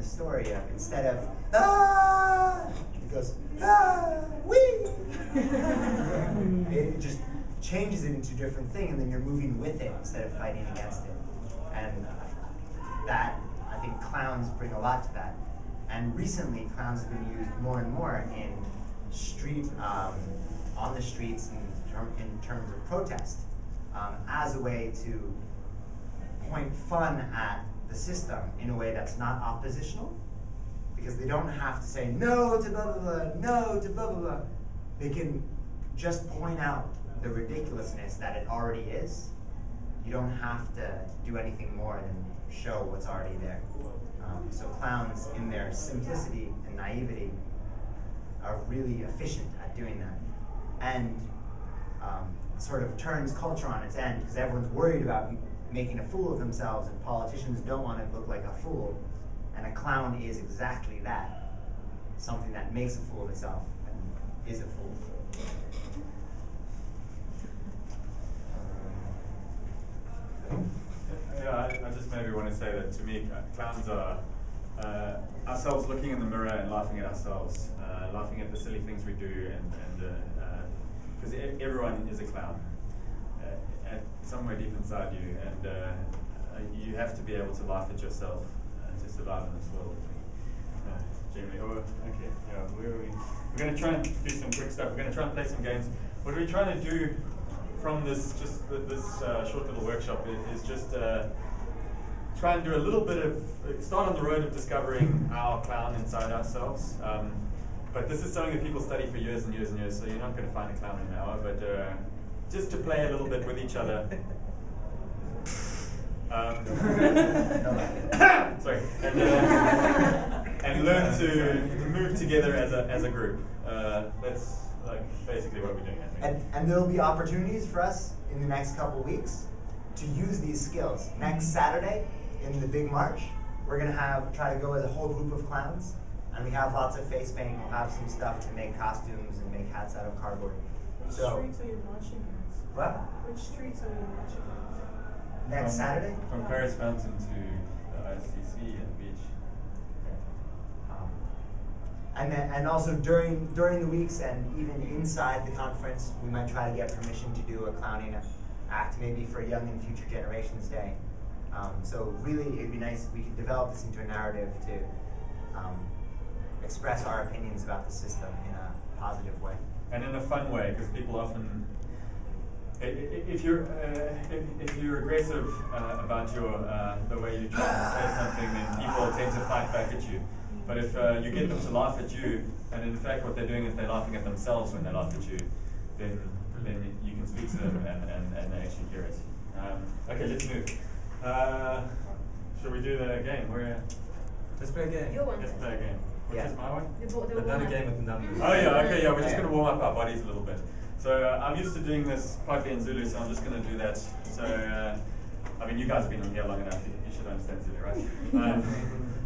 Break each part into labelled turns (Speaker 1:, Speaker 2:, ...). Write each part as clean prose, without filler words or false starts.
Speaker 1: story of, instead of, ah, it goes, ah, wee. It just changes it into a different thing, and then you're moving with it instead of fighting against it. And that, I think clowns bring a lot to that. And recently, clowns have been used more and more in on the streets in terms of protest, as a way to point fun at the system in a way that's not oppositional, because they don't have to say no to blah blah blah, no to blah blah blah. They can just point out the ridiculousness that it already is. You don't have to do anything more than show what's already there. So clowns, in their simplicity and naivety, are really efficient at doing that, and sort of turns culture on its end, because everyone's worried about making a fool of themselves, and politicians don't want to look like a fool, and a clown is exactly that, something that makes a fool of itself and is a fool.
Speaker 2: Yeah, I just maybe want to say that to me, clowns are ourselves looking in the mirror and laughing at ourselves, laughing at the silly things we do, and because everyone is a clown somewhere deep inside you, and you have to be able to laugh at yourself to survive in this world. Generally, okay, yeah, where are we? We're going to try and do some quick stuff. We're going to try and play some games. What are we trying to do from this short little workshop is just try and do a little bit of, start on the road of discovering our clown inside ourselves. But this is something that people study for years and years and years, so you're not going to find a clown in an hour, but just to play a little bit with each other. Sorry, and learn to move together as a group. That's like basically what we're doing, I think.
Speaker 1: And there'll be opportunities for us in the next couple weeks to use these skills. Next Saturday, in the big march, we're going to try to go as a whole group of clowns, and we have lots of face paint. We'll have some stuff to make costumes and make hats out of cardboard.
Speaker 3: Which streets are you marching on?
Speaker 1: What?
Speaker 3: Which streets are you marching on?
Speaker 1: Next Saturday?
Speaker 2: From Paris Fountain to the ICC and the beach.
Speaker 1: And also during the weeks and even inside the conference, we might try to get permission to do a clowning act, maybe for Young and Future Generations Day. So really, it'd be nice if we could develop this into a narrative to express our opinions about the system in a positive way.
Speaker 2: And in a fun way, because people often, if you're aggressive about the way you try to say something, then people tend to fight back at you. But if you get them to laugh at you, and in fact what they're doing is they're laughing at themselves when they laugh at you, then you can speak to them and they actually hear it. Okay, let's move. Shall we do the game?
Speaker 4: Let's play a game.
Speaker 5: Your one.
Speaker 2: Let's play a game. Which is my one?
Speaker 4: Another game with the numbers.
Speaker 2: Oh yeah, okay, yeah, we're just going to warm up our bodies a little bit. So I'm used to doing this partly in Zulu, so I'm just going to do that. So, I mean, you guys have been on here long enough, you should understand Zulu, right?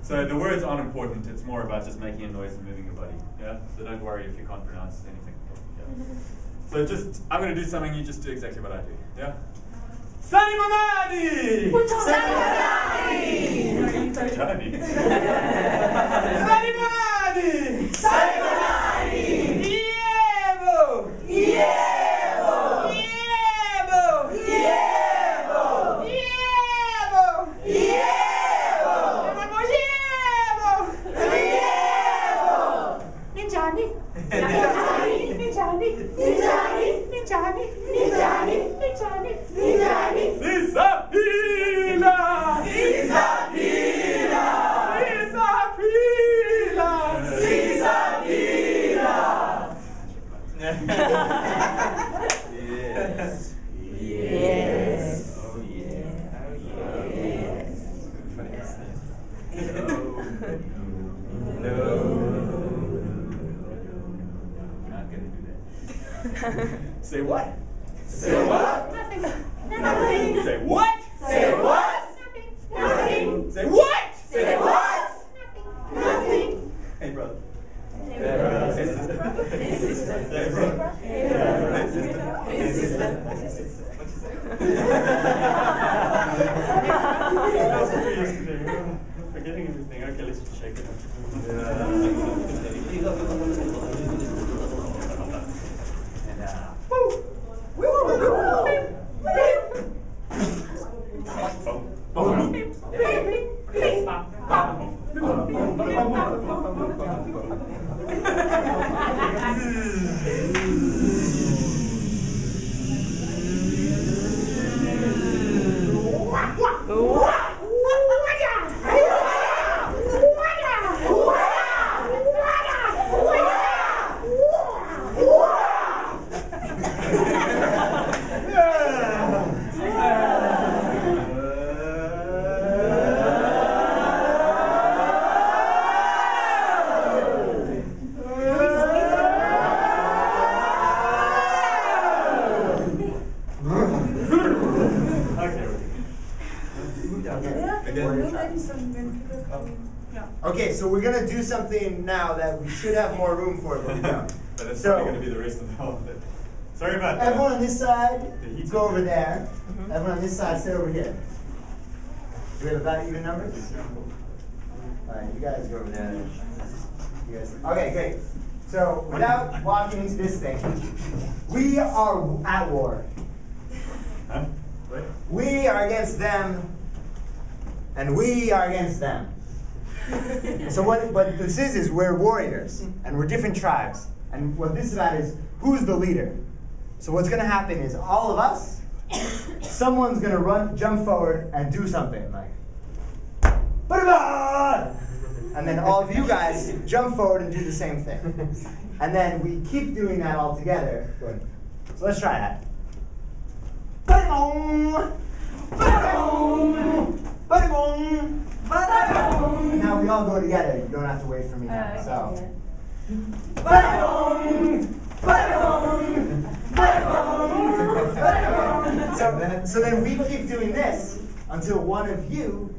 Speaker 2: So the words aren't important, it's more about just making a noise and moving your body, yeah? So don't worry if you can't pronounce anything. Yeah. So just, I'm going to do something, you just do exactly what I do, yeah? Sanimonadi!
Speaker 5: Sanimonadi!
Speaker 2: Johnny.
Speaker 5: Sanimonadi! Sanimonadi! Yevo! Yevo! Yevo! Yevo! Yevo! Yevo! Yevo! Ninjani! Ninjani! Ninjani! Ninjani! Ninjani! Ninjani! Ninjani! Ninjani!
Speaker 2: Sisapila!
Speaker 5: Sisapila! Sisapila!
Speaker 4: Yes.
Speaker 5: Yes.
Speaker 4: Oh yeah.
Speaker 5: Yes.
Speaker 2: Not gonna do that. Say what?
Speaker 5: Say what? Nothing. Nothing.
Speaker 2: Say what?
Speaker 5: Say what? Nothing.
Speaker 2: Say what?
Speaker 5: Say what? Nothing.
Speaker 2: Hey brother.
Speaker 5: Hey brother.
Speaker 2: Hey sister.
Speaker 5: Hey sister.
Speaker 2: Hey brother.
Speaker 5: Hey brother.
Speaker 2: Hey sister.
Speaker 5: Hey sister.
Speaker 2: What'd you say? Forgetting everything. Okay, let's
Speaker 4: Just shake it.
Speaker 1: Okay, so we're gonna do something now that we should have more room for, but we don't.
Speaker 2: But it's
Speaker 1: So-
Speaker 2: probably going to be the rest of the whole bit. Sorry about that.
Speaker 1: Everyone on this side,
Speaker 2: The heat's
Speaker 1: go over
Speaker 2: good.
Speaker 1: there. Everyone on this side, sit over here. Do we have about even numbers? Alright, you guys go over there. You guys. Okay, great. So, without walking into this thing, we are at war.
Speaker 2: Huh? What?
Speaker 1: We are against them, and we are against them. So what this is we're warriors, and we're different tribes. And what this is about is who's the leader. So what's going to happen is all of us, someone's going to jump forward and do something like, "Ba-da-ba!" And then all of you guys jump forward and do the same thing. And then we keep doing that all together. So let's try that. Ba-da-bong! Ba-da-bong! Ba-da-bong! Ba-da-bong! And now we all go together. You don't have to wait for me now. So. Ba-da-bong! Ba-da-bong! Ba-da-bong! Ba-da-bong! So then we keep doing this until one of you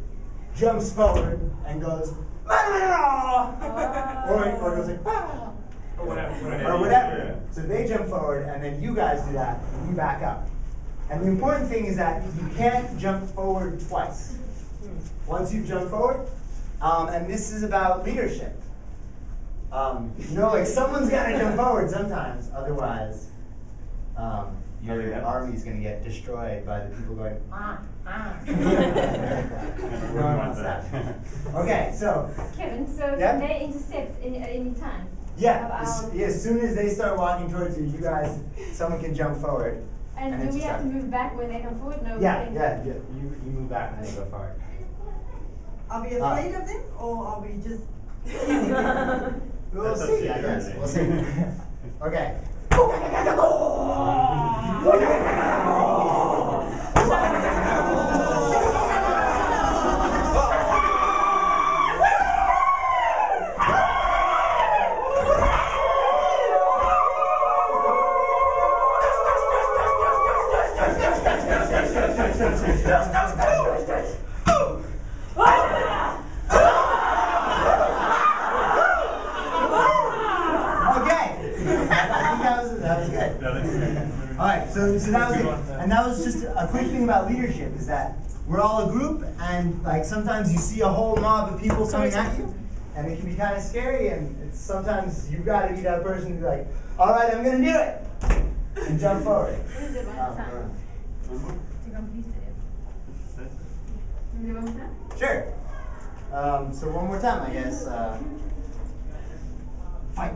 Speaker 1: jumps forward and goes, "Ba-da-ba-da-da!" or goes like, "Ba!"
Speaker 2: Or whatever.
Speaker 1: Or whatever. So they jump forward, and then you guys do that, and you back up. And the important thing is that you can't jump forward twice. Once you jump forward, and this is about leadership. Like someone's got to jump forward sometimes, otherwise your army's going to get destroyed by the people going, "Ah, ah." No one wants that. Okay, so
Speaker 5: Kevin, so
Speaker 1: Yeah?
Speaker 5: can they intercept any time?
Speaker 1: yeah, as soon as they start walking towards you, someone can jump forward.
Speaker 5: And do we have to move back when they come forward? No.
Speaker 1: Yeah,
Speaker 5: we
Speaker 1: yeah. You move back and then go forward.
Speaker 6: Are we afraid of them, or are we just?
Speaker 1: We'll
Speaker 2: That's up
Speaker 1: see,
Speaker 2: to
Speaker 1: I
Speaker 2: you,
Speaker 1: guess.
Speaker 2: really.
Speaker 1: We'll see. Okay. That was just a quick thing about leadership, is that we're all a group, and like sometimes you see a whole mob of people coming at you, and it can be kind of scary, and sometimes you've got to be that person to be like, "All right, I'm going to do it," and jump forward.
Speaker 5: We'll do it one time. To complete it. Can we do one more time?
Speaker 1: Sure. So one more time, I guess. Fight.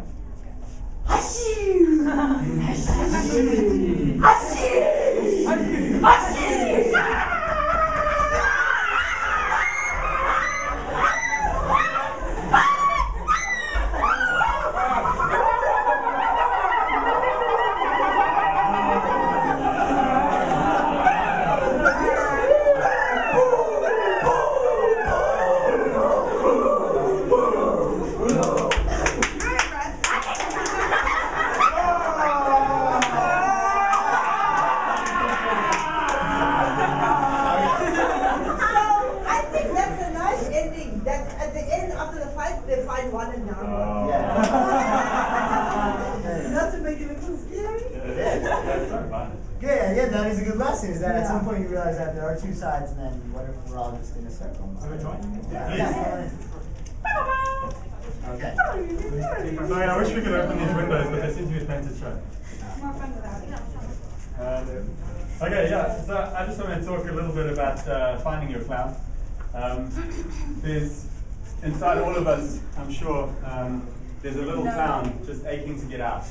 Speaker 1: Yeah, that is a good lesson, is that at some point you realize that there are two sides, and then what if we're all just in a circle?
Speaker 2: So we're joining?
Speaker 1: Yeah.
Speaker 2: No, I wish we could open these windows, but they seem to be painted shut.
Speaker 6: More fun without it.
Speaker 2: Okay, yeah, so I just want to talk a little bit about finding your clown. There's, inside all of us, I'm sure, there's a little clown just aching to get out.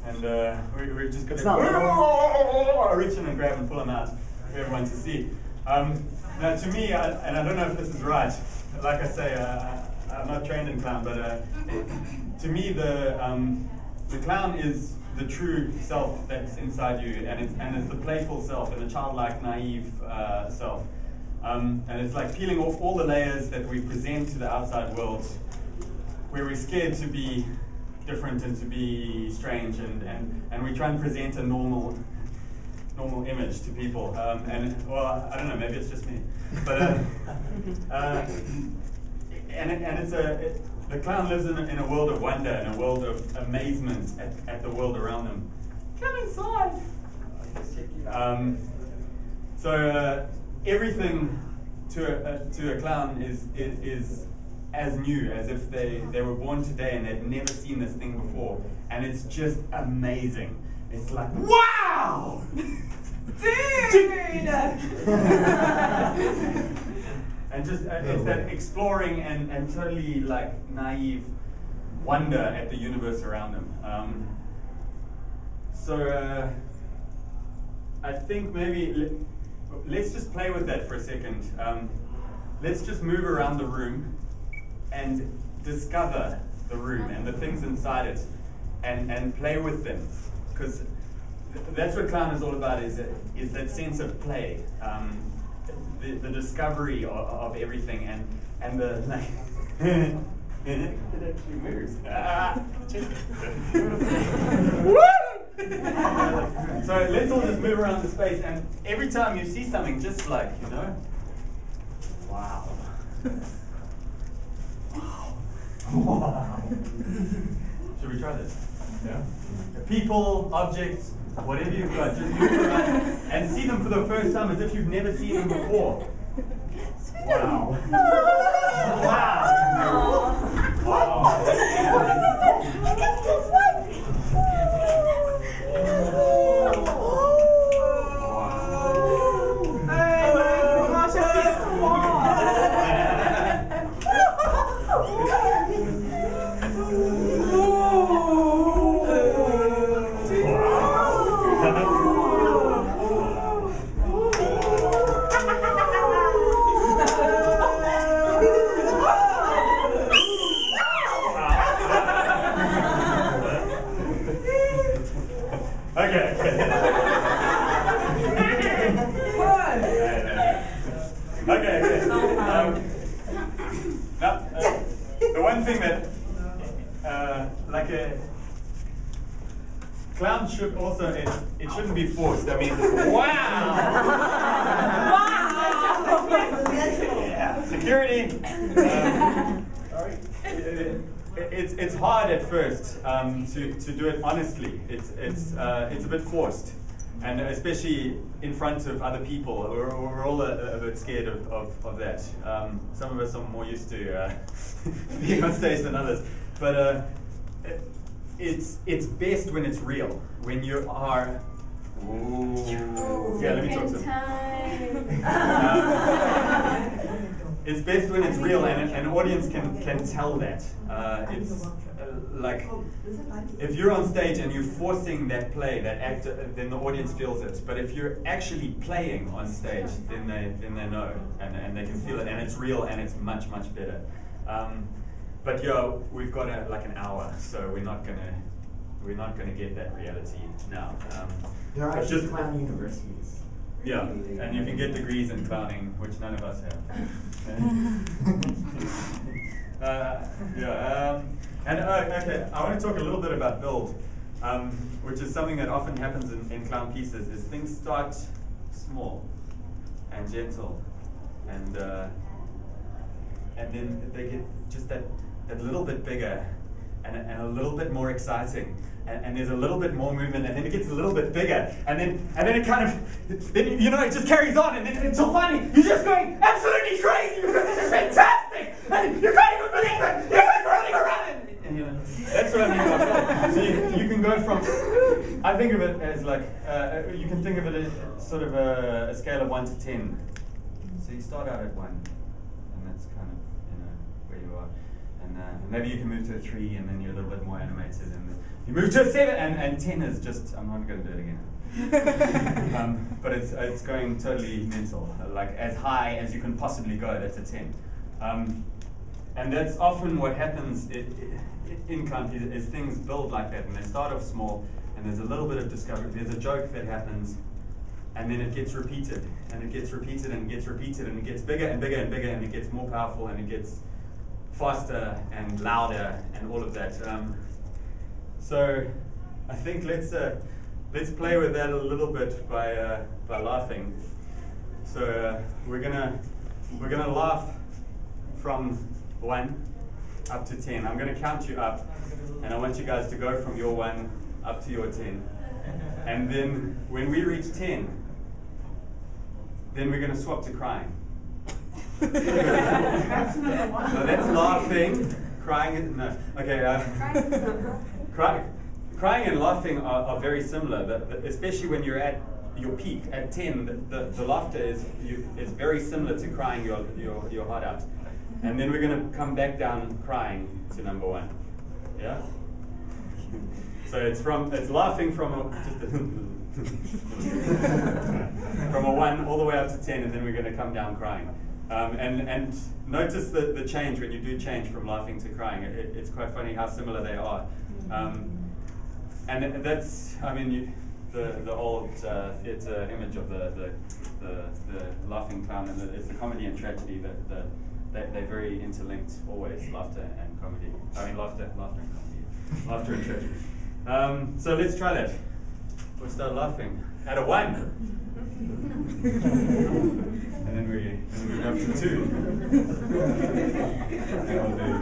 Speaker 2: And we're just going to reach in and grab and pull him out for everyone to see. Now, to me, and I don't know if this is right, like I say, I'm not trained in clown, but to me, the clown is the true self that's inside you, and it's the playful self and the childlike, naive self. And it's like peeling off all the layers that we present to the outside world, where we're scared to be different and to be strange, and we try and present a normal image to people. Well, I don't know, maybe it's just me, but the clown lives in a world of wonder and a world of amazement at the world around them. Come inside. So everything to a clown is as new as if they were born today and they'd never seen this thing before, and it's just amazing. It's like, wow, dude. And just it's that exploring and totally like naive wonder at the universe around them. So I think maybe let's just play with that for a second. Let's just move around the room and discover the room and the things inside it, and play with them, because that's what clown is all about. Is that sense of play. The discovery of everything, and the like. It actually moves. So let's all just move around the space, and every time you see something, just like, wow. Wow. Should we try this? Yeah. People, objects, whatever you've got, just move around and see them for the first time as if you've never seen them before. Wow. Wow. Wow.
Speaker 3: Hey, my gosh, I see small.
Speaker 2: The one thing that, like a clown should also, it shouldn't be forced. I mean, wow! Yeah, security. It's hard at first to do it honestly. It's a bit forced. And especially in front of other people, we're all a bit scared of that. Some of us are more used to being on stage than others. But it's best when it's real. When you are. Ooh. Yeah, let me talk to them. It's best when it's real, and an audience can tell that. It's like, if you're on stage and you're forcing that play, that act, then the audience feels it. But if you're actually playing on stage, then they know, and they can feel it, and it's real, and it's much better. But we've got like an hour, so we're not gonna get that reality now.
Speaker 1: There are actually clown universities.
Speaker 2: Yeah, and you can get degrees in clowning, which none of us have. Okay, I want to talk a little bit about build, which is something that often happens in clown pieces. Is things start small and gentle, and then they get just that little bit bigger and a little bit more exciting. And there's a little bit more movement, and then it gets a little bit bigger, and then it kind of, then it just carries on, and then until finally you're just going absolutely crazy because this is fantastic, and you can't even believe it. You're like rolling around, and go from, I think of it as like, you can think of it as sort of a scale of 1 to 10. So you start out at 1, and that's kind of, where you are. And maybe you can move to a 3, and then you're a little bit more animated, and then you move to a 7, and 10 is just, I'm not going to do it again. But it's going totally mental, like as high as you can possibly go, that's a 10. And that's often what happens in clown is things build like that, and they start off small, and there's a little bit of discovery, there's a joke that happens, and then it gets repeated, and it gets repeated, and it gets repeated, and it gets bigger and bigger and bigger, and it gets more powerful, and it gets faster and louder, and all of that. So I think let's play with that a little bit by laughing. So we're gonna laugh from 1 up to 10. I'm gonna count you up, and I want you guys to go from your 1 up to your 10. And then when we reach 10, then we're gonna swap to crying.
Speaker 6: That's number 1.
Speaker 2: So that's laughing, crying, no. Okay, crying and laughing are very similar, especially when you're at your peak. At 10, the laughter is very similar to crying your heart out. And then we're going to come back down crying to number 1. Yeah? So it's laughing from from a 1 all the way up to 10, and then we're going to come down crying. And notice the change when you do change from laughing to crying. It's quite funny how similar they are. And that's, I mean, the old theatre image of the laughing clown, and it's the comedy and tragedy that they're very interlinked always, laughter and comedy. I mean, laughter and comedy, laughter and tragedy. So let's try that. We'll start laughing at a 1. And then we move up to 2. And we'll do 'em.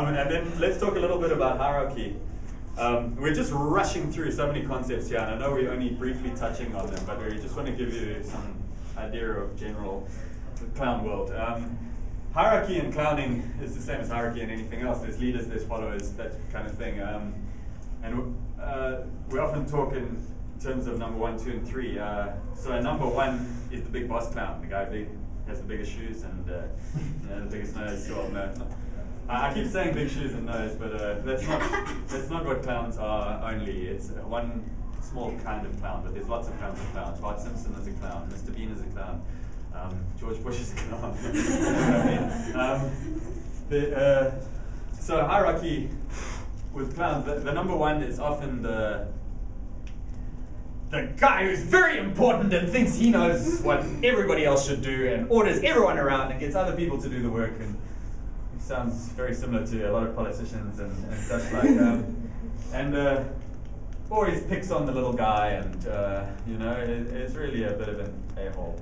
Speaker 2: And then let's talk a little bit about hierarchy. We're just rushing through so many concepts here, and I know we're only briefly touching on them, but we just want to give you some idea of general clown world. Hierarchy in clowning is the same as hierarchy in anything else. There's leaders, there's followers, that kind of thing. And we often talk in terms of number 1, 2, and 3. So number 1 is the big boss clown, the guy who has the biggest shoes and the biggest nose. Well, no, I keep saying big shoes and nose, but that's not what clowns are only. It's one small kind of clown, but there's lots of kinds of clowns. Bart Simpson is a clown, Mr. Bean is a clown, George Bush is a clown. So hierarchy with clowns, the number 1 is often the guy who's very important and thinks he knows what everybody else should do and orders everyone around and gets other people to do the work. And it sounds very similar to a lot of politicians and such like. And always picks on the little guy, and it's really a bit of an a-hole.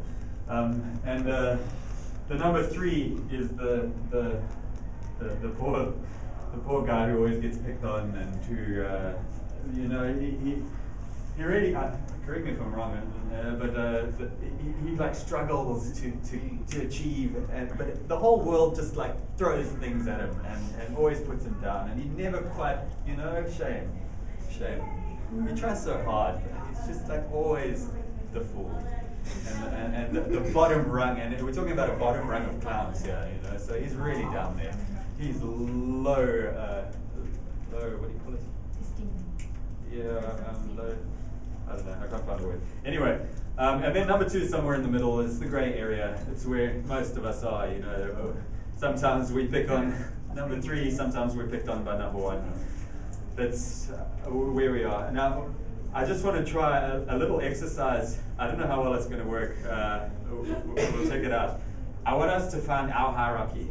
Speaker 2: And the number 3 is the poor guy who always gets picked on, and who he really, correct me if I'm wrong, he like struggles to achieve, but the whole world just like throws things at him and always puts him down, and he never quite, shame. He tries so hard, but he's just like always the fool. And the bottom rung, and we're talking about a bottom rung of clowns here, so he's really down there. He's low, what do you call it? Low, I don't know, I can't find a word. Anyway, and then number 2 somewhere in the middle is the grey area. It's where most of us are, Sometimes we pick on number 3, sometimes we're picked on by number 1. That's where we are. Now, I just want to try a little exercise. I don't know how well it's going to work. We'll check it out. I want us to find our hierarchy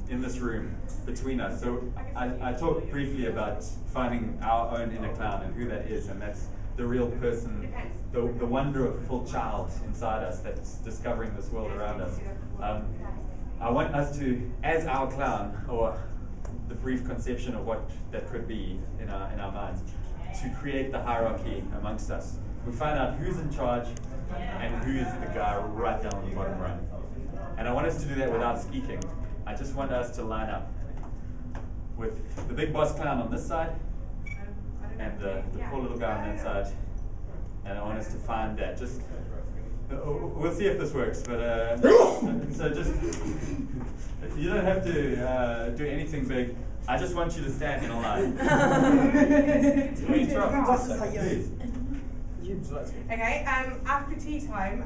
Speaker 2: in this room between us. So I talked briefly about finding our own inner clown and who that is, and that's the real person, the wonderful child inside us that's discovering this world around us. I want us to, as our clown, or the brief conception of what that could be in our minds, to create the hierarchy amongst us. We find out who's in charge and who's the guy right down the bottom rung. And I want us to do that without speaking. I just want us to line up with the big boss clown on this side and the poor little guy on that side. And I want us to find that. Just we'll see if this works, but so just you don't have to do anything big. I just want you to stand in a line. Please.
Speaker 3: Okay, after tea time,